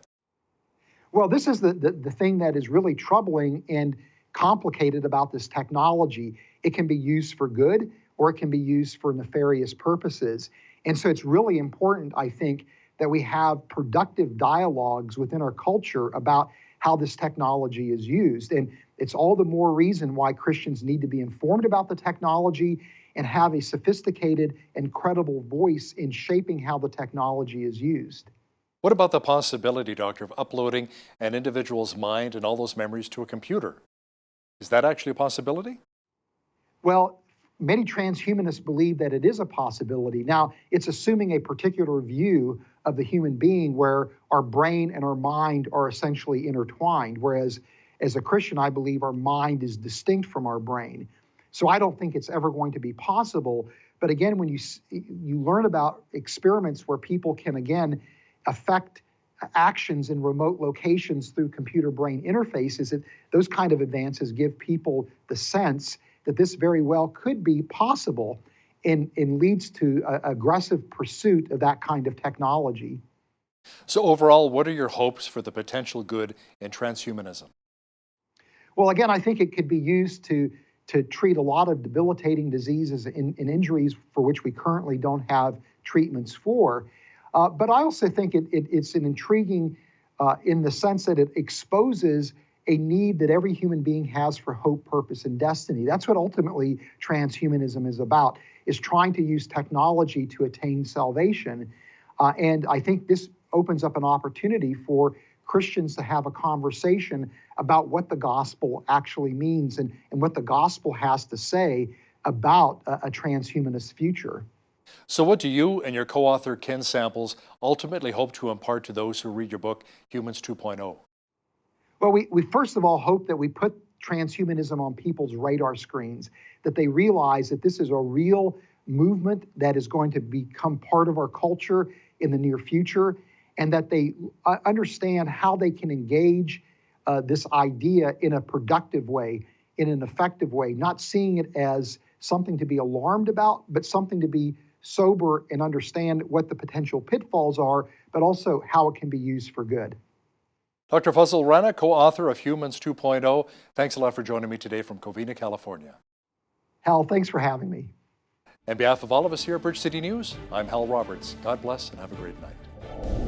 Well, this is the thing that is really troubling and complicated about this technology. It can be used for good, or it can be used for nefarious purposes. And so it's really important, I think, that we have productive dialogues within our culture about how this technology is used. And it's all the more reason why Christians need to be informed about the technology and have a sophisticated and credible voice in shaping how the technology is used. What about the possibility, Doctor, of uploading an individual's mind and all those memories to a computer? Is that actually a possibility? Well, many transhumanists believe that it is a possibility. Now, it's assuming a particular view of the human being where our brain and our mind are essentially intertwined, whereas as a Christian, I believe our mind is distinct from our brain. So I don't think it's ever going to be possible. But again, when you learn about experiments where people can, again, affect actions in remote locations through computer-brain interfaces, those kind of advances give people the sense that this very well could be possible, and leads to aggressive pursuit of that kind of technology. So overall, what are your hopes for the potential good in transhumanism? Well, again, I think it could be used to treat a lot of debilitating diseases and injuries for which we currently don't have treatments for. But I also think it's an intriguing in the sense that it exposes a need that every human being has for hope, purpose, and destiny. That's what ultimately transhumanism is about, is trying to use technology to attain salvation. And I think this opens up an opportunity for Christians to have a conversation about what the gospel actually means and what the gospel has to say about a transhumanist future. So what do you and your co-author Ken Samples ultimately hope to impart to those who read your book, Humans 2.0? Well, we first of all hope that we put transhumanism on people's radar screens, that they realize that this is a real movement that is going to become part of our culture in the near future, and that they understand how they can engage this idea in a productive way, in an effective way, not seeing it as something to be alarmed about, but something to be sober and understand what the potential pitfalls are, but also how it can be used for good. Dr. Fazal Rana, co-author of Humans 2.0, thanks a lot for joining me today from Covina, California. Hal, thanks for having me. On behalf of all of us here at Bridge City News, I'm Hal Roberts. God bless and have a great night.